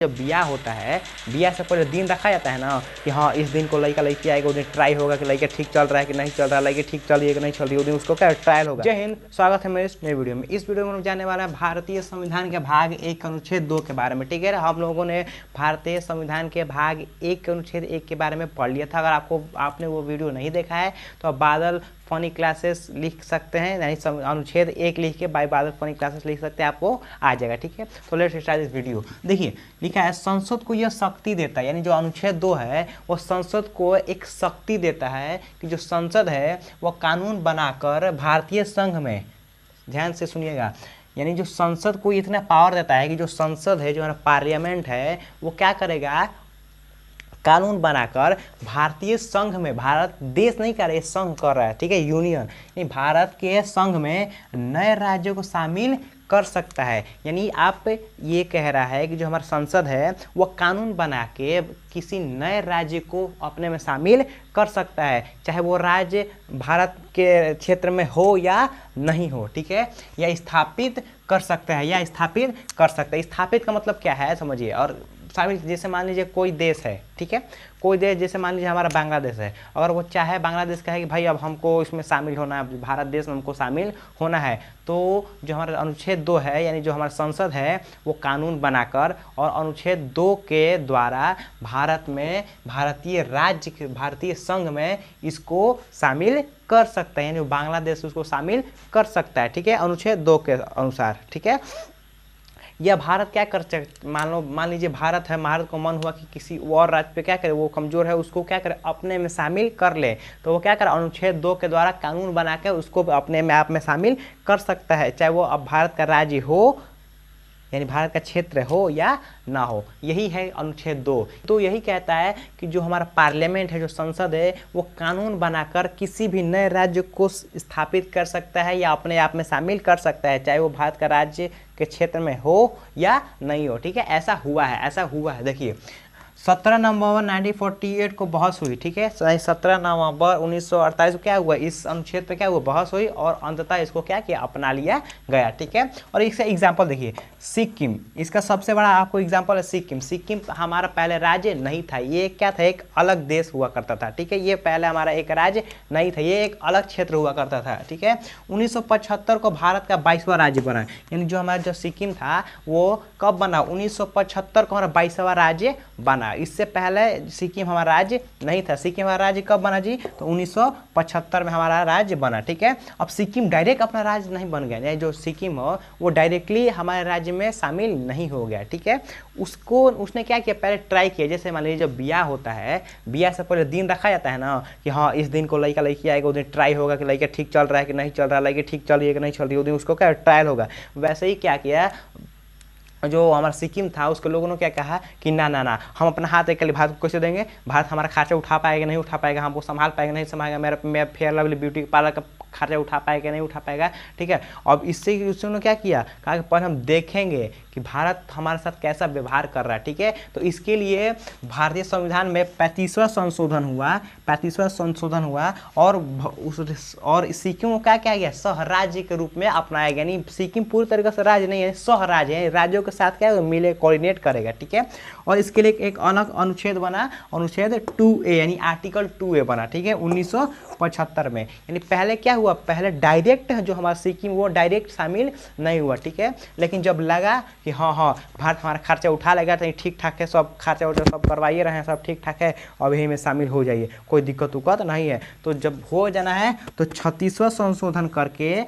जब बियाह होता है, बियाह से पहले दिन रखा जाता है ना कि हाँ इस दिन को लड़का लड़की आएगा, उस दिन ट्राई होगा कि लड़का ठीक चल रहा है कि नहीं चल रहा है, लड़की ठीक चल रही है कि नहीं चल रही है, उस दिन उसको क्या ट्रायल होगा। जय हिंद, स्वागत है मेरे इस नए वीडियो में। इस वीडियो में हम जानने वाला है भारतीय संविधान के भाग 1 अनुच्छेद 2 के बारे में। ठीक है, हम लोगों ने भारतीय संविधान के भाग 1 अनुच्छेद 1 के बारे में पढ़ लिया था। अगर आपने वो वीडियो नहीं देखा है तो आप बादल फनी क्लासेस लिख सकते हैं, यानी अनुच्छेद 1 लिख के बाय बादल फनी क्लासेस लिख सकते हैं, आपको आ जाएगा। ठीक है, तो लेट्स स्टार्ट दिस वीडियो। देखिए लिखा है संसद को यह शक्ति देता है, यानी जो अनुच्छेद 2 है वो संसद को एक शक्ति देता है कि जो संसद है वो कानून बनाकर भारतीय संघ में, ध्यान से सुनिएगा, यानी जो संसद को इतना पावर देता है कि जो संसद है, जो हमारा पार्लियामेंट है, वो क्या करेगा, कानून बनाकर भारतीय संघ में, भारत देश नहीं कर रहा है, संघ कर रहा है, ठीक है, यूनियन, यानी भारत के संघ में नए राज्यों को शामिल कर सकता है। यानी आप ये कह रहा है कि जो हमारा संसद है वो कानून बना के किसी नए राज्य को अपने में शामिल कर सकता है, चाहे वो राज्य भारत के क्षेत्र में हो या नहीं हो, ठीक है, या स्थापित कर सकता है, या स्थापित कर सकता है। स्थापित का मतलब क्या है समझिए। और शामिल, जैसे मान लीजिए कोई देश है, ठीक है, कोई देश, जैसे मान लीजिए हमारा बांग्लादेश है, अगर वो चाहे, बांग्लादेश कहे कि भाई अब हमको इसमें शामिल होना है, भारत देश में हमको शामिल होना है, तो जो हमारा अनुच्छेद 2 है, यानी जो हमारा संसद है वो कानून बनाकर और अनुच्छेद 2 के द्वारा भारत में, भारतीय राज्य, भारतीय संघ में इसको शामिल कर सकता है, यानी बांग्लादेश उसको शामिल कर सकता है। ठीक है, अनुच्छेद 2 के अनुसार। ठीक है, या भारत क्या कर सकते, मान लीजिए भारत है, भारत को मन हुआ कि किसी और राज्य पे क्या करे, वो कमज़ोर है, उसको क्या करे, अपने में शामिल कर ले, तो वो क्या करे, अनुच्छेद 2 के द्वारा कानून बना के उसको अपने में आप में शामिल कर सकता है, चाहे वो अब भारत का राज्य हो, यानी भारत का क्षेत्र हो या ना हो। यही है अनुच्छेद 2। तो यही कहता है कि जो हमारा पार्लियामेंट है, जो संसद है, वो कानून बनाकर किसी भी नए राज्य को स्थापित कर सकता है या अपने आप में शामिल कर सकता है, चाहे वो भारत का राज्य के क्षेत्र में हो या नहीं हो। ठीक है, ऐसा हुआ है, ऐसा हुआ है। देखिए 17 नवंबर 1948 को बहस हुई, ठीक है, 17 नवंबर 1948 को क्या हुआ, इस अनुच्छेद पे क्या हुआ, बहस हुई और अंततः इसको क्या किया, अपना लिया गया। ठीक है, और इसका एग्जांपल देखिए, सिक्किम, इसका सबसे बड़ा आपको एग्जांपल है सिक्किम। सिक्किम हमारा पहले राज्य नहीं था, ये क्या था, एक अलग देश हुआ करता था। ठीक है, ये पहले हमारा एक राज्य नहीं था, ये एक अलग क्षेत्र हुआ करता था। ठीक है, 1975 को भारत का 22वां राज्य बना, यानी जो हमारा जो सिक्किम था वो कब बना, 1975 को हमारा 22वां राज्य बना। इससे पहले सिक्किम हमारा राज्य नहीं था। सिक्किम हमारा राज्य कब बना जी, तो 1975 में हमारा राज्य बना। ठीक है, अब सिक्किम डायरेक्ट अपना राज्य नहीं बन गया, यानी जो सिक्किम हो वो डायरेक्टली हमारे राज्य में शामिल नहीं हो गया। ठीक है, उसने क्या किया, पहले ट्राई किया, जैसे मान लीजिए जब बियाह होता है, बियाह से पहले दिन रखा जाता है ना कि हाँ इस दिन को लड़का लड़की आएगा, उस दिन ट्राई होगा कि लड़का ठीक चल रहा है कि नहीं चल रहा है, लड़की ठीक चल रही है कि नहीं चल रही है, उस दिन उसको क्या ट्रायल होगा। वैसे ही क्या किया, जो हमारा सिक्किम था उसके लोगों ने क्या कहा कि ना ना ना, हम अपना हाथ एक लिए भारत को कैसे देंगे, भारत हमारा खर्चा उठा पाएगा नहीं उठा पाएगा, हमको संभाल पाएगा नहीं संभालेगा, मेरा फेयर लवली ब्यूटी पार्लर का खर्चा उठा पाएगा नहीं उठा पाएगा। ठीक है, अब इससे उसने क्या किया, कहा कि पर हम देखेंगे कि भारत हमारे साथ कैसा व्यवहार कर रहा है। ठीक है, तो इसके लिए भारतीय संविधान में 35वां संशोधन हुआ, 35वां संशोधन हुआ और सिक्किम को क्या किया गया, सह राज्य के रूप में अपनाया गया। यानी सिक्किम पूरी तरीके से राज्य नहीं है, सह राज्य है, राज्यों के साथ क्या मिले, कोऑर्डिनेट करेगा। ठीक है, और इसके लिए एक अलग अनुच्छेद बना, अनुच्छेद 2A, यानी आर्टिकल 2A बना। ठीक है, 1975 में, यानी पहले क्या हुआ, पहले डायरेक्ट जो हमारा सिक्किम वो डायरेक्ट शामिल नहीं हुआ। ठीक है, लेकिन जब लगा कि हाँ हाँ भारत हमारा खर्चा उठा लेगा, तो ठीक ठाक है, सब खर्चा उठा सब करवाइए रहे हैं, सब ठीक ठाक है, अब यही में शामिल हो जाइए, कोई दिक्कत उक्कत नहीं है। तो जब हो जाना है तो 36वां संशोधन करके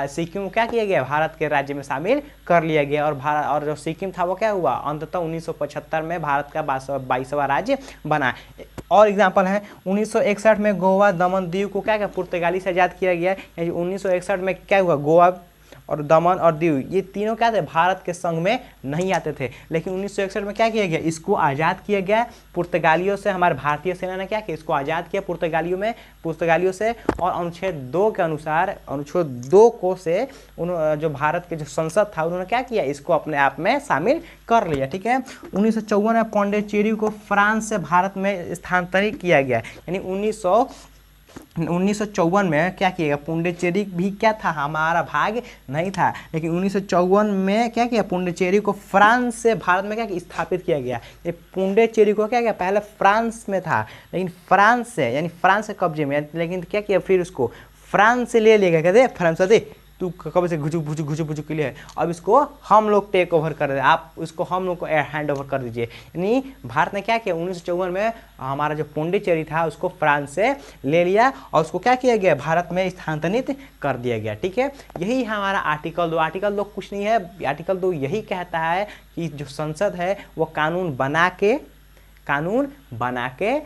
सिक्किम को क्या किया गया, भारत के राज्य में शामिल कर लिया गया। और जो सिक्किम था वो क्या हुआ, अंततः 1975 में भारत का 22वां राज्य बना। और एग्जांपल है 1961 में गोवा, दमन, दीव को क्या पुर्तगाली से आज़ाद किया गया। 1961 में क्या हुआ, गोवा और दमन और दीव ये तीनों क्या थे, भारत के संघ में नहीं आते थे, लेकिन 1961 में क्या किया गया, इसको आज़ाद किया गया पुर्तगालियों से। हमारे भारतीय सेना ने क्या किया, इसको आज़ाद किया पुर्तगालियों से। और अनुच्छेद 2 के अनुसार, अनुच्छेद 2 को से जो भारत के जो संसद था उन्होंने क्या किया, इसको अपने आप में शामिल कर लिया। ठीक है, 1954 में पौंडीचेरी को फ्रांस से भारत में स्थानांतरित किया गया, यानी 1954 में क्या किया, पुडुचेरी भी क्या था, हमारा भाग नहीं था, लेकिन 1954 में क्या किया, पुडुचेरी को फ्रांस से भारत में क्या स्थापित किया गया। ये पुडुचेरी को क्या किया, पहले फ्रांस में था, लेकिन फ्रांस से यानी फ्रांस के कब्जे में, लेकिन क्या किया फिर उसको फ्रांस से ले लिया गया। कहते फ्रांस दे तू कब से घुचू घुचू के लिए, अब इसको हम लोग टेक ओवर कर दे, आप इसको हम लोग को हैंड ओवर कर दीजिए। यानी भारत ने क्या किया, 1954 में हमारा जो पुडुचेरी था उसको फ्रांस से ले लिया और उसको क्या किया गया, भारत में स्थानांतरित कर दिया गया। ठीक है, यही हमारा आर्टिकल 2। आर्टिकल 2 कुछ नहीं है, आर्टिकल 2 यही कहता है कि जो संसद है वो कानून बना के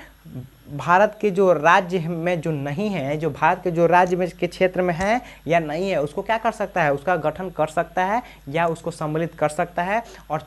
भारत के जो राज्य में जो नहीं है, जो भारत के जो राज्य में के क्षेत्र में है या नहीं है, उसको क्या कर सकता है, उसका गठन कर सकता है या उसको सम्मिलित कर सकता है। और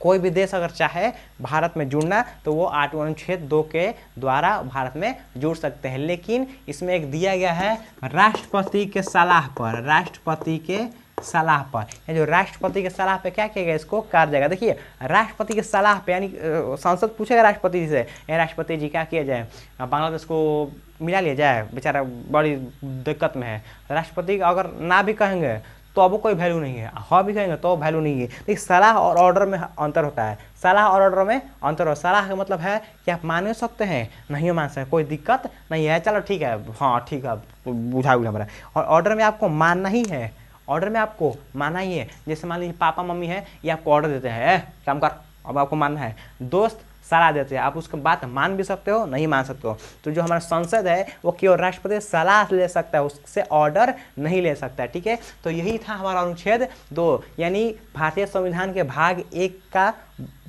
कोई भी देश अगर चाहे भारत में जुड़ना तो वो अनुच्छेद 2 के द्वारा भारत में जुड़ सकते हैं। लेकिन इसमें एक दिया गया है राष्ट्रपति के सलाह पर, राष्ट्रपति के सलाह पर, या जो राष्ट्रपति के सलाह पे क्या किया गया, इसको कर जाएगा। देखिए राष्ट्रपति के सलाह पे यानी संसद पूछेगा राष्ट्रपति से, राष्ट्रपति जी क्या किया जाए, बांग्लादेश को मिला लिया जाए, बेचारा बड़ी दिक्कत में है। राष्ट्रपति अगर ना भी कहेंगे तो अब कोई वैल्यू नहीं है, हाँ भी कहेंगे तो वैल्यू नहीं है। देखिए सलाह और ऑर्डर में अंतर होता है, सलाह और ऑर्डर में अंतर हो। सलाह का मतलब है कि आप मान सकते हैं, नहीं मान सकते, कोई दिक्कत नहीं है, चलो ठीक है, हाँ ठीक है बुझा हुआ हमारा। और ऑर्डर में आपको मानना ही है, ऑर्डर में आपको मानना ही है। जैसे मान लीजिए पापा मम्मी है, ये आपको ऑर्डर देते हैं काम कर, अब आपको मानना है। दोस्त सलाह देते हैं, आप उसकी बात मान भी सकते हो, नहीं मान सकते हो। तो जो हमारा संसद है वो केवल राष्ट्रपति सलाह ले सकता है, उससे ऑर्डर नहीं ले सकता है। ठीक है, तो यही था हमारा अनुच्छेद 2, यानी भारतीय संविधान के भाग 1 का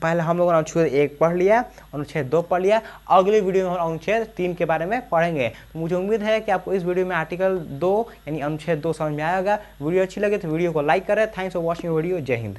पहले हम लोगों ने अनुच्छेद 1 पढ़ लिया, अनुच्छेद 2 पढ़ लिया। अगले वीडियो में हम अनुच्छेद 3 के बारे में पढ़ेंगे। तो मुझे उम्मीद है कि आपको इस वीडियो में आर्टिकल 2 यानी अनुच्छेद 2 समझ में आएगा। वीडियो अच्छी लगे तो वीडियो को लाइक करें। Thanks for watching video. जय हिंद।